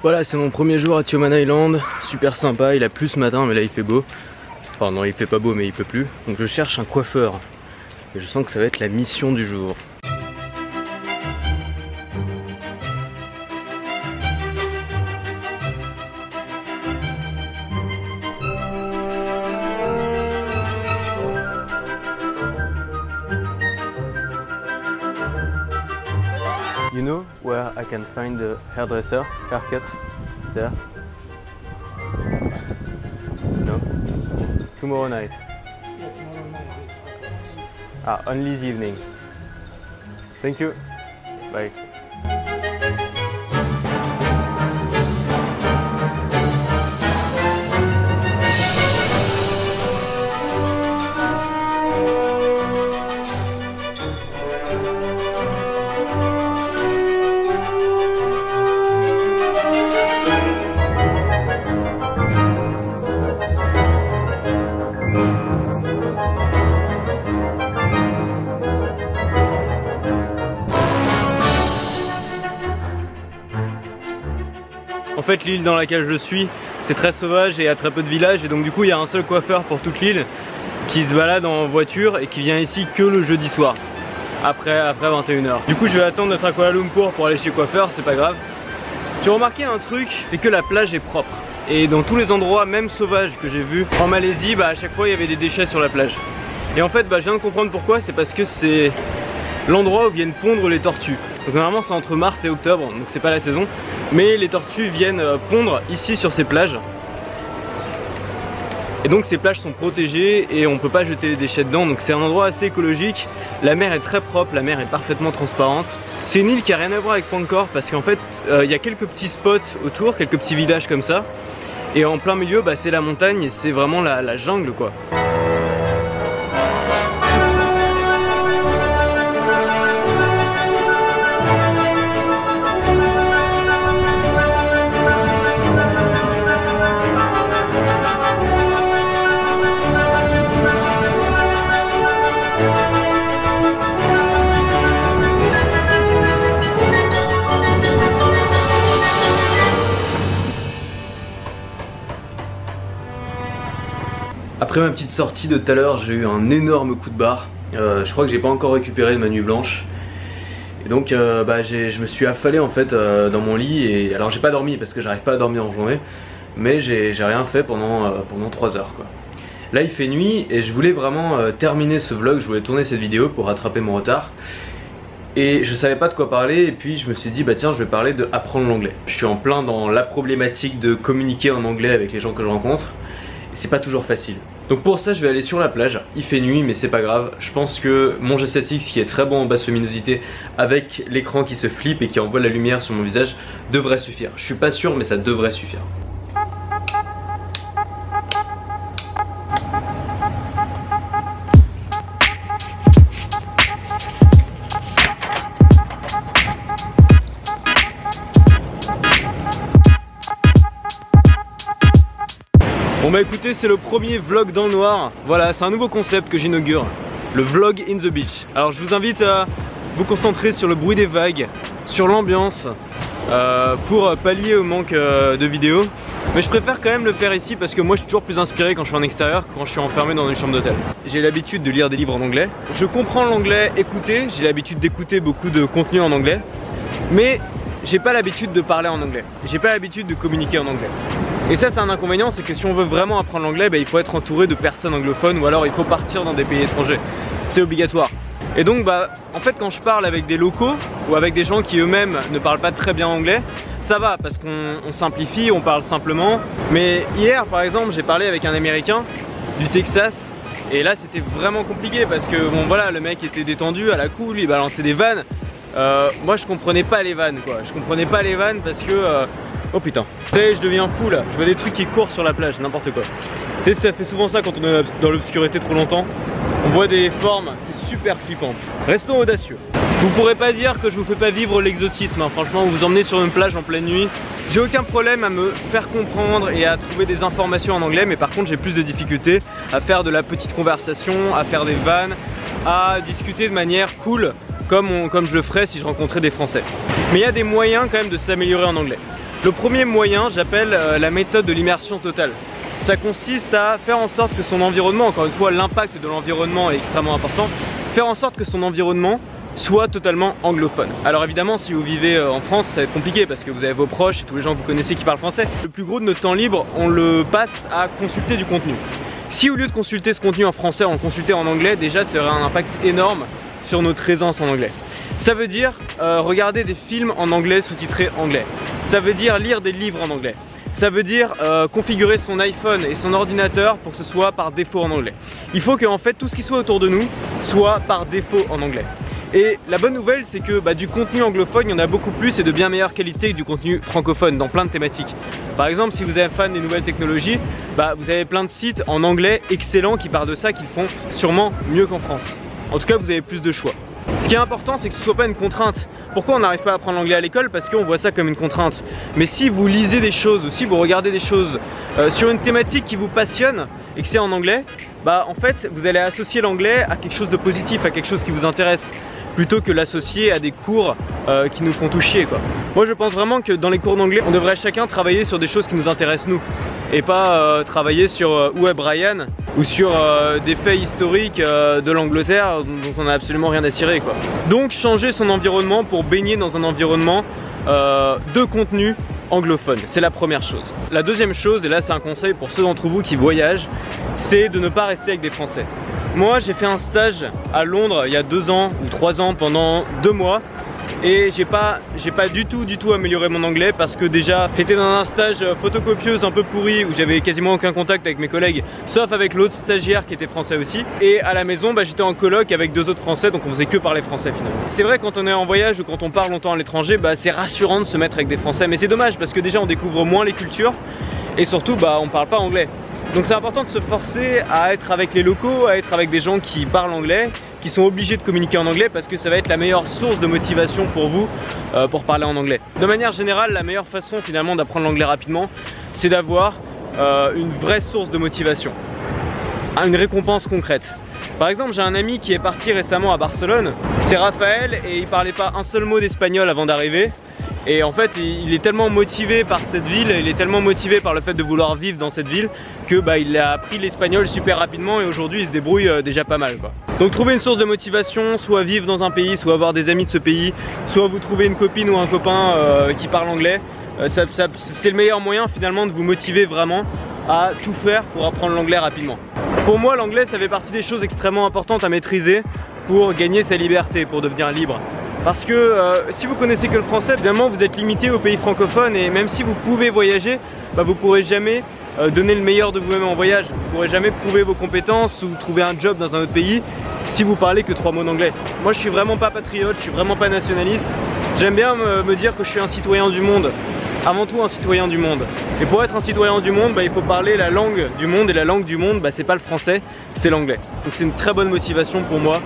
Voilà, c'est mon premier jour à Tioman Island, super sympa, il a plu ce matin mais là il fait beau. Enfin non, il fait pas beau mais il peut plus. Donc je cherche un coiffeur et je sens que ça va être la mission du jour. You know where I can find the hairdresser, haircut? There? No? Tomorrow night. Yeah, tomorrow night. Ah, only the evening. Thank you. Bye. En fait, l'île dans laquelle je suis, c'est très sauvage et il y a très peu de villages, et donc du coup il y a un seul coiffeur pour toute l'île qui se balade en voiture et qui vient ici que le jeudi soir après 21h. Du coup je vais attendre d'être à Kuala Lumpur pour aller chez le coiffeur, c'est pas grave. J'ai remarqué un truc, c'est que la plage est propre, et dans tous les endroits même sauvages que j'ai vus en Malaisie, à chaque fois il y avait des déchets sur la plage. Et en fait je viens de comprendre pourquoi, c'est parce que c'est l'endroit où viennent pondre les tortues. Donc normalement c'est entre mars et octobre, donc c'est pas la saison, mais les tortues viennent pondre ici sur ces plages. Et donc ces plages sont protégées et on peut pas jeter les déchets dedans, donc c'est un endroit assez écologique. La mer est très propre, la mer est parfaitement transparente. C'est une île qui a rien à voir avec Pangkor parce qu'en fait il y a quelques petits spots autour, quelques petits villages comme ça. Et en plein milieu c'est la montagne et c'est vraiment la jungle quoi. Après ma petite sortie de tout à l'heure, j'ai eu un énorme coup de barre. Je crois que j'ai pas encore récupéré de ma nuit blanche. Et donc je me suis affalé en fait dans mon lit. Et alors j'ai pas dormi parce que j'arrive pas à dormir en journée. Mais j'ai rien fait pendant 3 heures quoi. Là il fait nuit et je voulais vraiment terminer ce vlog. Je voulais tourner cette vidéo pour rattraper mon retard. Et je savais pas de quoi parler et puis je me suis dit tiens je vais parler de apprendre l'anglais. Je suis en plein dans la problématique de communiquer en anglais avec les gens que je rencontre. Et c'est pas toujours facile. Donc pour ça je vais aller sur la plage, il fait nuit mais c'est pas grave. Je pense que mon G7X qui est très bon en basse luminosité avec l'écran qui se flippe et qui envoie la lumière sur mon visage devrait suffire. Je suis pas sûr mais ça devrait suffire. Bon bah écoutez, c'est le premier vlog dans le noir. Voilà, c'est un nouveau concept que j'inaugure, le vlog in the beach. Alors je vous invite à vous concentrer sur le bruit des vagues, sur l'ambiance, pour pallier au manque de vidéos. Mais je préfère quand même le faire ici parce que moi je suis toujours plus inspiré quand je suis en extérieur que quand je suis enfermé dans une chambre d'hôtel. J'ai l'habitude de lire des livres en anglais. Je comprends l'anglais écouté, j'ai l'habitude d'écouter beaucoup de contenu en anglais. Mais j'ai pas l'habitude de parler en anglais. J'ai pas l'habitude de communiquer en anglais. Et ça c'est un inconvénient, c'est que si on veut vraiment apprendre l'anglais, il faut être entouré de personnes anglophones ou alors il faut partir dans des pays étrangers. C'est obligatoire. Et donc en fait quand je parle avec des locaux ou avec des gens qui eux-mêmes ne parlent pas très bien anglais, ça va parce qu'on simplifie, on parle simplement. Mais hier par exemple j'ai parlé avec un américain du Texas et là c'était vraiment compliqué parce que bon voilà, le mec était détendu à la cool, il balançait des vannes. Moi je comprenais pas les vannes quoi, je comprenais pas les vannes parce que oh putain, tu sais, je deviens fou là, je vois des trucs qui courent sur la plage, n'importe quoi. Tu sais, ça fait souvent ça quand on est dans l'obscurité trop longtemps. On voit des formes, c'est super flippant. Restons audacieux. Vous pourrez pas dire que je vous fais pas vivre l'exotisme, hein. Franchement, vous emmenez sur une plage en pleine nuit. J'ai aucun problème à me faire comprendre et à trouver des informations en anglais, mais par contre j'ai plus de difficultés à faire de la petite conversation, à faire des vannes, à discuter de manière cool comme je le ferais si je rencontrais des Français. Mais il y a des moyens quand même de s'améliorer en anglais. Le premier moyen, j'appelle la méthode de l'immersion totale. Ça consiste à faire en sorte que son environnement, encore une fois l'impact de l'environnement est extrêmement important, faire en sorte que son environnement soit totalement anglophone. Alors évidemment, si vous vivez en France, ça va être compliqué parce que vous avez vos proches et tous les gens que vous connaissez qui parlent français. Le plus gros de notre temps libre, on le passe à consulter du contenu. Si au lieu de consulter ce contenu en français, on le consultait en anglais, déjà ça aurait un impact énorme sur notre aisance en anglais. Ça veut dire regarder des films en anglais sous-titrés anglais. Ça veut dire lire des livres en anglais. Ça veut dire configurer son iPhone et son ordinateur pour que ce soit par défaut en anglais. Il faut que en fait tout ce qui soit autour de nous soit par défaut en anglais. Et la bonne nouvelle, c'est que du contenu anglophone, il y en a beaucoup plus et de bien meilleure qualité que du contenu francophone dans plein de thématiques. Par exemple, si vous êtes fan des nouvelles technologies, vous avez plein de sites en anglais excellents qui parlent de ça, qui le font sûrement mieux qu'en France. En tout cas, vous avez plus de choix. Ce qui est important, c'est que ce ne soit pas une contrainte. Pourquoi on n'arrive pas à apprendre l'anglais à l'école? Parce qu'on voit ça comme une contrainte. Mais si vous lisez des choses ou si vous regardez des choses sur une thématique qui vous passionne et que c'est en anglais, en fait, vous allez associer l'anglais à quelque chose de positif, à quelque chose qui vous intéresse, plutôt que l'associer à des cours qui nous font tout chier, quoi. Moi je pense vraiment que dans les cours d'anglais, on devrait chacun travailler sur des choses qui nous intéressent nous, et pas travailler sur où est Brian ou sur des faits historiques de l'Angleterre dont on n'a absolument rien à cirer, quoi. Donc changer son environnement pour baigner dans un environnement de contenu anglophone, c'est la première chose. La deuxième chose, et là c'est un conseil pour ceux d'entre vous qui voyagent, c'est de ne pas rester avec des Français. Moi j'ai fait un stage à Londres il y a 2 ans ou 3 ans pendant 2 mois et j'ai pas du tout amélioré mon anglais parce que déjà j'étais dans un stage photocopieuse un peu pourri où j'avais quasiment aucun contact avec mes collègues sauf avec l'autre stagiaire qui était français aussi, et à la maison j'étais en coloc avec 2 autres français, donc on faisait que parler français finalement. C'est vrai, quand on est en voyage ou quand on part longtemps à l'étranger, c'est rassurant de se mettre avec des Français, mais c'est dommage parce que déjà on découvre moins les cultures et surtout on parle pas anglais. Donc c'est important de se forcer à être avec les locaux, à être avec des gens qui parlent anglais, qui sont obligés de communiquer en anglais parce que ça va être la meilleure source de motivation pour vous pour parler en anglais. De manière générale, la meilleure façon finalement d'apprendre l'anglais rapidement, c'est d'avoir une vraie source de motivation, une récompense concrète. Par exemple, j'ai un ami qui est parti récemment à Barcelone, c'est Raphaël, et il parlait pas un seul mot d'espagnol avant d'arriver. Et en fait, il est tellement motivé par cette ville, il est tellement motivé par le fait de vouloir vivre dans cette ville que il a appris l'espagnol super rapidement et aujourd'hui il se débrouille déjà pas mal, quoi. Donc trouver une source de motivation, soit vivre dans un pays, soit avoir des amis de ce pays, soit vous trouver une copine ou un copain qui parle anglais. C'est le meilleur moyen finalement de vous motiver vraiment à tout faire pour apprendre l'anglais rapidement. Pour moi, l'anglais ça fait partie des choses extrêmement importantes à maîtriser pour gagner sa liberté, pour devenir libre. Parce que si vous connaissez que le français, finalement vous êtes limité aux pays francophones, et même si vous pouvez voyager, vous pourrez jamais donner le meilleur de vous-même en voyage. Vous pourrez jamais prouver vos compétences ou trouver un job dans un autre pays si vous parlez que 3 mots d'anglais. Moi je suis vraiment pas patriote, je suis vraiment pas nationaliste. J'aime bien me dire que je suis un citoyen du monde, avant tout un citoyen du monde. Et pour être un citoyen du monde, il faut parler la langue du monde, et la langue du monde, c'est pas le français, c'est l'anglais. Donc c'est une très bonne motivation pour moi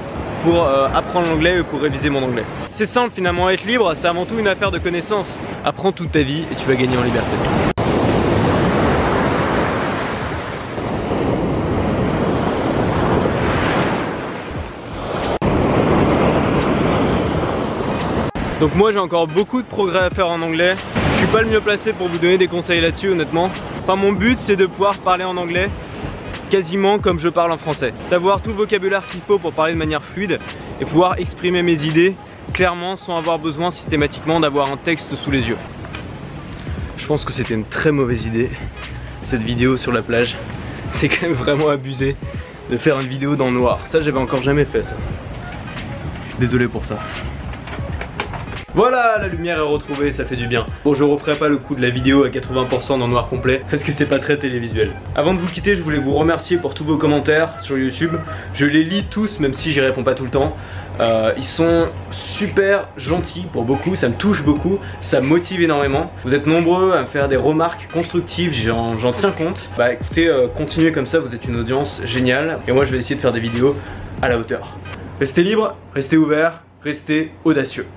pour apprendre l'anglais et pour réviser mon anglais. C'est simple finalement, être libre, c'est avant tout une affaire de connaissances. Apprends toute ta vie et tu vas gagner en liberté. Donc moi j'ai encore beaucoup de progrès à faire en anglais. Je suis pas le mieux placé pour vous donner des conseils là-dessus, honnêtement. Enfin, mon but c'est de pouvoir parler en anglais quasiment comme je parle en français, d'avoir tout le vocabulaire qu'il faut pour parler de manière fluide et pouvoir exprimer mes idées clairement sans avoir besoin systématiquement d'avoir un texte sous les yeux. Je pense que c'était une très mauvaise idée, cette vidéo sur la plage. C'est quand même vraiment abusé de faire une vidéo dans le noir. Ça, j'avais encore jamais fait ça. Je suis désolé pour ça. Voilà, la lumière est retrouvée, ça fait du bien. Bon, je referai pas le coup de la vidéo à 80% dans noir complet parce que c'est pas très télévisuel. Avant de vous quitter, je voulais vous remercier pour tous vos commentaires sur YouTube. Je les lis tous, même si j'y réponds pas tout le temps. Ils sont super gentils pour beaucoup, ça me touche beaucoup, ça me motive énormément. Vous êtes nombreux à me faire des remarques constructives, j'en tiens compte. Écoutez, continuez comme ça, vous êtes une audience géniale. Et moi je vais essayer de faire des vidéos à la hauteur. Restez libres, restez ouverts, restez audacieux.